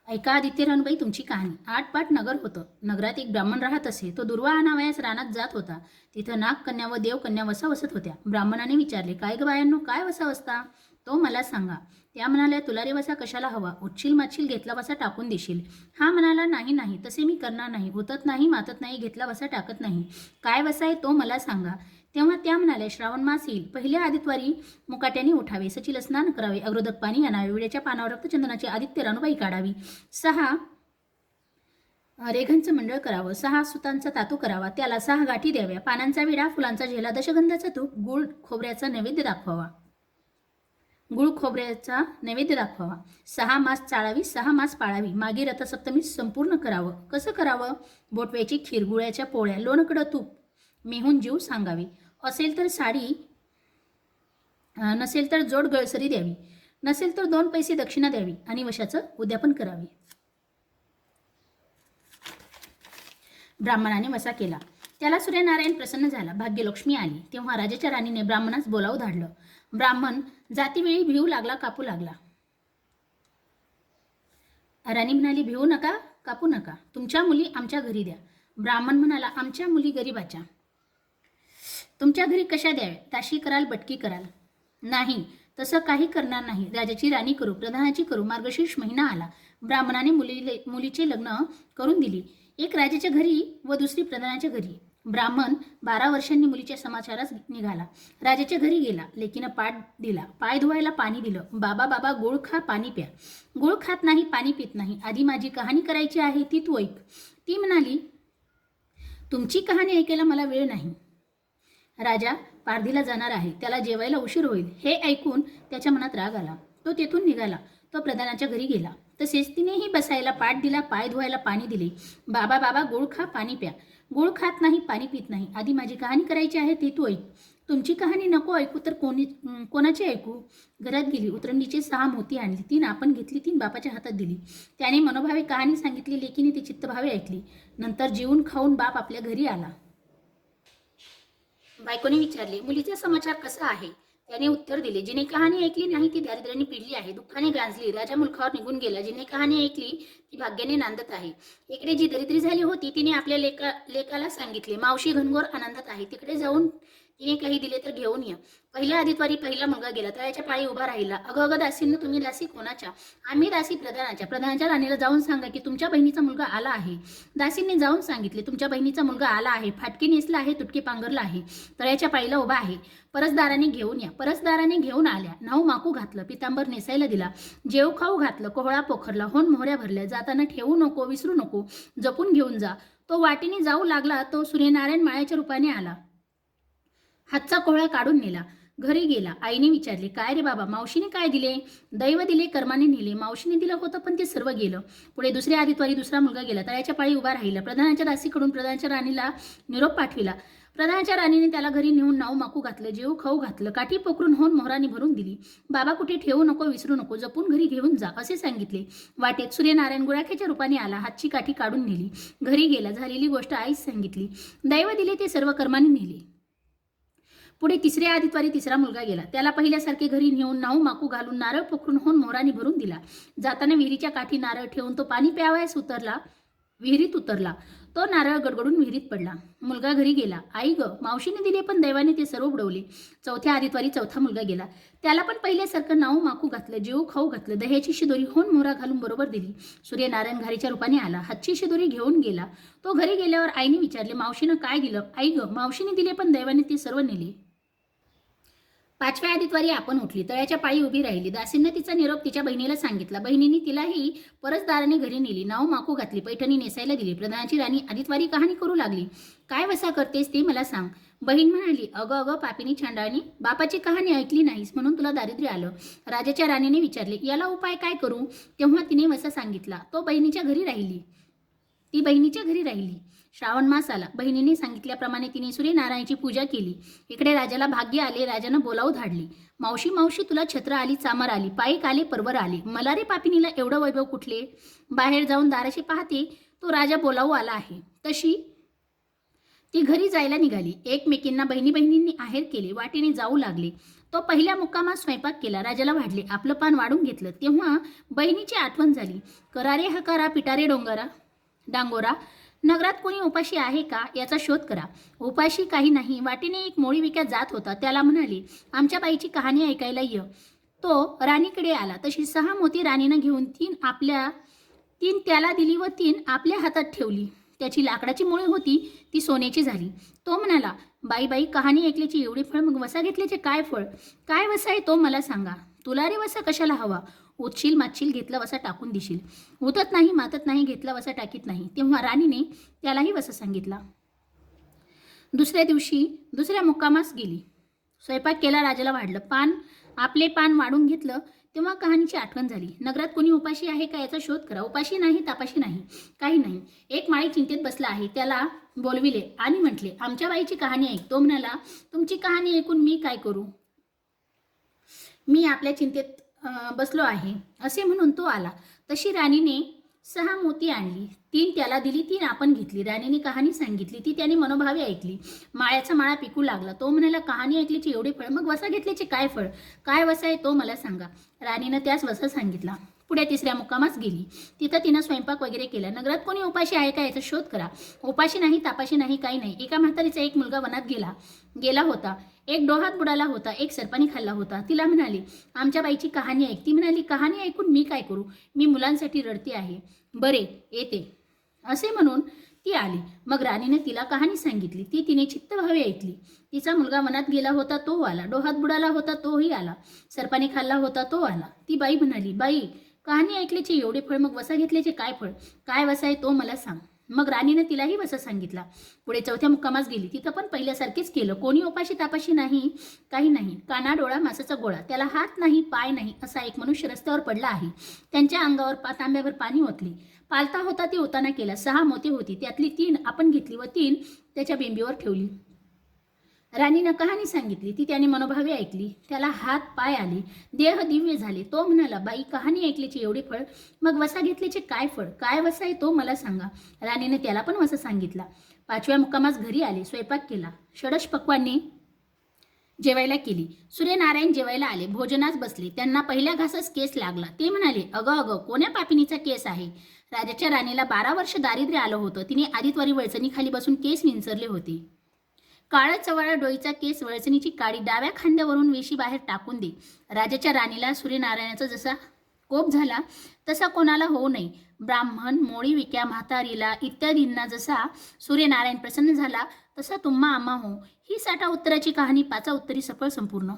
ऐका आदित्य रानूबाई तुमची कहाणी. आटपाट नगर होतं. नगरात एक ब्राह्मण राहत असे. तो दुर्वा आणावयास रानात जात होता. तिथं नागकन्या व देवकन्या वसा वसत होत्या. ब्राह्मणाने विचारले, काय ग बायांनो, काय वसा वसता? तो मला सांगा. त्या म्हणाल्या, तुला रे वसा कशाला हवा? उठशील मातशील, घेतला वसा टाकून देशील. हा म्हणाला, नाही नाही, तसे मी करणार नाही. होतत नाही, मातत नाही, घेतला वसा टाकत नाही. काय वसा आहे तो मला सांगा. तेव्हा त्या म्हणाल्या, श्रावण मास येईल, पहिल्या आदित्वारी मुकाट्याने उठावे, सचिल स्नान करावे, अग्रोदक पाणी आणावे, विड्याच्या पानावर रक्तचंदनाची आदित्य रानूबाई काढावी, 6 रेघांचं मंडळ करावं, 6 सुतांचा तातू करावा, त्याला 6 गाठी द्याव्या, पानांचा विडा, फुलांचा झेला, दशगंधाचा धूप, गुळ खोबऱ्याचा नैवेद्य दाखवावा, 6 मास चाळावी, 6 मास पाळावी, मागे रथसप्तमी संपूर्ण करावं. कसं करावं? बोटव्याची खीर, गुळ्याच्या पोळ्या, लोणकडं तूप, मेहून जीव सांगावी, असेल तर साडी, नसेल तर जोड गळसरी द्यावी, नसेल तर 2 पैसे दक्षिणा द्यावी आणि वशाचं उद्यापन करावे. ब्राह्मणाने वसा केला. त्याला सूर्यनारायण प्रसन्न झाला. भाग्यलक्ष्मी आली. तेव्हा राजाच्या राणीने ब्राह्मणास बोलावून धाडलं. ब्राह्मण जातीवेळी भिवू लागला, कापू लागला. राणी म्हणाली, भिवू नका, कापू नका, तुमच्या मुली आमच्या घरी द्या. ब्राह्मण म्हणाला, आमच्या मुली गरीबाच्या. तुमच्या घरी कशा द्याव्या? दाशी कराल, बटकी कराल? नाही, तसं काही करणार नाही. राजाची राणी करू, प्रधानाची करू. मार्गशीर्ष महिना आला. ब्राह्मणाने मुलीचे लग्न करून दिली. एक राजाच्या घरी व दुसरी प्रधानाच्या घरी. ब्राह्मण 12 वर्षांनी मुलीच्या समाचारास निघाला. राजाच्या घरी गेला. लेकीनं पाठ दिला, पाय धुवायला पाणी दिलं. बाबा बाबा, गुळ खा, पाणी प्या. गुळ खात नाही, पाणी पित नाही. आधी माझी कहाणी करायची आहे, ती तू ऐक. ती म्हणाली, तुमची कहाणी ऐकायला मला वेळ नाही. राजा पारधीला जाणार आहे, त्याला जेवायला उशीर होईल. हे ऐकून त्याच्या मनात राग आला. तो तेथून निघाला. तो प्रधानाच्या घरी गेला. तसेच तिनेही बसायला पाठ दिला, पाय धुवायला पाणी दिले. बाबा बाबा, गुळ खा, पाणी प्या. गुळ खात नाही, पाणी पित नाही. आधी माझी कहाणी करायची आहे, ती तू ऐक. तुमची कहाणी नको ऐकू तर कोणाची ऐकू? घरात गेली. उतरंडीचे 6 मोती आणली. 3 आपण घेतली, 3 बापाच्या हातात दिली. त्याने मनोभावे कहाणी सांगितली. लेकीने ती चित्तभावे ऐकली. नंतर जेवून खाऊन बाप आपल्या घरी आला. बायकोने विचारले, मुलीचा समाचार कसा आहे? त्याने उत्तर दिले, जिने कहाणी ऐकली नाही ती दारिद्र्याने पिडली आहे, दुःखाने गांजली. राजा मुलखावर निघून गेला. जिने कहाणी ऐकली ती भाग्याने नांदत आहे. इकडे जी दरिद्री झाली होती तिने आपल्या लेकाला सांगितले, मावशी घनघोर आनंदात आहे. तिकडे जाऊन तिने काही दिले तर घेऊन या. पहिल्या आदित्वारी पहिला मुलगा गेला. तळ्याच्या पाळी उभा राहिला. अगं अगं दासींनो, तुम्ही दासी कोणाच्या? आम्ही दासी प्रधानाच्या. प्रधानाच्या राणीला जाऊन सांगा की तुमच्या बहिणीचा मुलगा आला आहे. दासींनी जाऊन सांगितले, तुमच्या बहिणीचा मुलगा आला आहे. फाटकी नेसला आहे, तुटके पांघरला आहे, तळ्याच्या पाळीला उभा आहे. परसदाराने घेऊन या. परसदाराने घेऊन आल्या. नाऊ माकू घातलं, पितांबर नेसायला दिला, जेव खाऊ घातलं, कोहळा पोखरला, होन मोहऱ्या भरल्या. जाताना ठेवू नको, विसरू नको, जपून घेऊन जा. तो वाटेने जाऊ लागला. तो सूर्यनारायण माळ्याच्या रूपाने आला. हातचा कोहळा काढून नेला. घरी गेला. आईने विचारले, काय रे बाबा, मावशीने काय दिले? दैव दिले, कर्माने नेले. मावशीने दिलं होतं पण ते सर्व गेलं. पुढे दुसऱ्या आदित्वारी दुसरा मुलगा गेला. तळ्याच्या पाळी उभा राहिला. प्रधानाच्या दासीकडून प्रधानाच्या राणीला निरोप पाठविला. प्रधानाच्या राणीने त्याला घरी नेऊन नाऊ माकू घातलं, जेऊ खाऊ घातलं, काठी पोखरून होऊन मोहराने भरून दिली. बाबा कुठे ठेवू नको, विसरू नको, जपून घरी घेऊन जा असे सांगितले. वाटेत सूर्यनारायण गुळाख्याच्या रूपाने आला. हातची काठी काढून नेली. घरी गेला. झालेली गोष्ट आईच सांगितली. दैव दिले ते सर्व कर्माने नेले. पुढे तिसऱ्या आदित्वारी तिसरा मुलगा गेला. त्याला पहिल्यासारखे घरी नेऊन नाऊ माकू घालून नारळ पोखरून होऊन मोहराने भरून दिला. जाताना विहिरीच्या काठी नारळ ठेवून तो पाणी प्यावयास विहिरीत उतरला. तो नारळ गडगडून विहिरीत पडला. मुलगा घरी गेला. आई ग, मावशीने दिले पण दैवाने ते सर्व बुडवले. चौथ्या आदित्वारी चौथा मुलगा गेला. त्याला पण पहिल्यासारखं नाऊ माकू घातलं, जेऊ खाऊ घातलं, दह्याची शिदोरी होऊन मोहरा घालून बरोबर दिली. सूर्यनारायण घारीच्या रूपाने आला. हातची शिदोरी घेऊन गेला. तो घरी गेल्यावर आईने विचारले, मावशीनं काय दिलं? आई ग, मावशीने दिले पण दैवाने ते सर्व नेले. पाचव्या आदित्वारी आपण उठली. तळ्याच्या पायी उभी राहिली. दासींना तिचा निरोप तिच्या बहिणीला सांगितला. बहिणीने तिलाही परसदाराने घरी नेली. नाव माकू घातली, पैठणी नेसायला दिली. प्रधानाची राणी आदित्वारी कहाणी करू लागली. काय वसा करतेस ते मला सांग. बहीण म्हणाली, अगं अगं पापिनी छांडाळणी, बापाची कहाणी ऐकली नाहीस म्हणून तुला दारिद्र्य आलं. राजाच्या राणीने विचारले, याला उपाय काय करू? तेव्हा तिने वसा सांगितला. ती बहिणीच्या घरी राहिली. श्रावण मास आला. बहिणीने सांगितल्याप्रमाणे तिने सूर्यनारायणाची पूजा केली. इकडे राजाला भाग्य आले. राजानं बोलावू धाडली. मावशी मावशी, तुला छत्र आली, चामर आली, पायीक आले, परवर आले. मला रे पापिनीला एवढं वैभव कुठले? बाहेर जाऊन दाराशी पाहते तो राजा बोलावू आला आहे. तशी ती घरी जायला निघाली. एकमेकींना बहिणी बहिणींनी आहेर केले. वाटेने जाऊ लागले. तो पहिल्या मुक्कामात स्वयंपाक केला. राजाला वाढले. आपलं पान वाढून घेतलं. तेव्हा बहिणीची आठवण झाली. करारे हकारा पिटारे डांगोरा, नगरात कोणी उपाशी आहे का याचा शोध करा. उपाशी काही नाही. वाटेने एक मोळी विकत जात होता. त्याला म्हणाले, आमच्या बाईची कहाणी ऐकायला ये. तो राणीकडे आला. तशी 6 मोती राणीनं घेऊन 3 त्याला दिली व 3 आपल्या हातात ठेवली. त्याची लाकडाची मुळे होती ती सोन्याची झाली. तो म्हणाला, बाई बाई, कहाणी ऐकल्याची एवढी फळ, मग वसा घेतल्याचे काय फळ? काय वसा आहे तो मला सांगा. तुला रे वसा कशाला हवा? उतशील मातशील घेतला वसा टाकून देशील. उतत नाही मातत नाही घेतला वसा टाकीत नाही. तेव्हा राणीने त्यालाही वसा सांगितला. दुसऱ्या दिवशी दुसऱ्या मुक्कामास गेली. स्वयंपाक केला. राजाला वाढलं. आपले पान वाढून घेतलं. तेव्हा कहाणीची आठवण झाली. नगरात कोणी उपाशी आहे का याचा शोध करा. उपाशी नाही तापाशी नाही काही नाही. एक माळी चिंतेत बसला आहे. त्याला बोलविले आणि म्हटले, आमच्या बाईची कहाणी ऐक. तो म्हणाला, तुमची कहाणी ऐकून मी काय करू? मी आपल्या चिंतेत बसलो आहे. असे म्हणून तो आला. तशी राणीने 6 मोती आणली. 3 त्याला दिली. 3 आपण घेतली. राणीने कहाणी सांगितली. ती त्याने मनोभावे ऐकली. माळ्याचा माळा पिकू लागला. तो म्हणाला, कहाणी ऐकल्याची एवढे फळ, मग वसा घेतल्याचे काय फळ? काय वसा आहे तो मला सांगा. राणीनं त्यास वसा सांगितला. पुढे तिसऱ्या मुक्कामास गेली. तिथं तिनं स्वयंपाक वगैरे केला. नगरात कोणी उपाशी आहे का याचा शोध करा. उपाशी नाही तापाशी नाही काही नाही. एका म्हातारीचा एक मुलगा वनात गेला होता. एक डोहात बुडाला होता. एक सर्पाने खाल्ला होता. तिला म्हणाली, आमच्या बाईची कहाणी ऐक. ती म्हणाली, कहाणी ऐकून मी काय करू? मी मुलांसाठी रडते आहे. बरे येते असे म्हणून ती आली. मग राणीने तिला कहाणी सांगितली. ती तिने चित्तभावे ऐकली. तिचा मुलगा वनात गेला होता तो आला. डोहात बुडाला होता तोही आला. सर्पाने खाल्ला होता तो आला. ती बाई म्हणाली, बाई, कहाणी ऐकल्याचे एवढे फळ, मग वसा घेतल्याचे काय फळ? काय वसा आहे तो मला सांग. मग राणीने तिलाही वसा सांगितला. पुढे चौथ्या मुक्कामास गेली. तिथं पण पहिल्यासारखेच केलं. कोणी उपाशी तापाशी नाही काही नाही. काना डोळा मासाचा गोळा. त्याला हात नाही पाय नाही असा एक मनुष्य रस्त्यावर पडला आहे. त्यांच्या अंगावर तांब्यावर पाणी ओतले. पालता होता ते ओताना केला. 6 मोती होती. त्यातली 3 आपण घेतली व 3 त्याच्या बिंबीवर ठेवली. राणीनं कहाणी सांगितली. ती त्याने मनोभावे ऐकली. त्याला हात पाय आले. देह दिव्य झाले. तो म्हणाला, बाई, कहाणी ऐकल्याचे एवढे फळ, मग वसा घेतल्याचे काय फळ? काय वसा आहे तो मला सांगा. राणीने त्याला पण वसा सांगितला. 5व्या मुक्कामास घरी आले. स्वयंपाक केला. षडश पक्वांनी जेवायला केली. सूर्यनारायण जेवायला आले. भोजनास बसले. त्यांना पहिल्या घासास केस लागला. ते म्हणाले, अगं अगं, कोण्या पापिनीचा केस आहे? राजाच्या राणीला 12 वर्ष दारिद्र्य आलं होतं. तिने आदित्वारी वळचणीखाली बसून केस विंचरले होते. काळा चवळा डोईचा केस, वळचणीची काडी डाव्या खांद्यावरून वेशी बाहेर टाकून दे. राजाच्या राणीला सूर्यनारायणाचा जसा कोप झाला तसा कोणाला होऊ नये. ब्राह्मण, मोळी विक्या, म्हातारीला इत्यादींना जसा सूर्यनारायण प्रसन्न झाला तसा तुम्हा आम्हा हो. ही 60 उत्तराची कहाणी 5 उत्तरी सफळ संपूर्ण.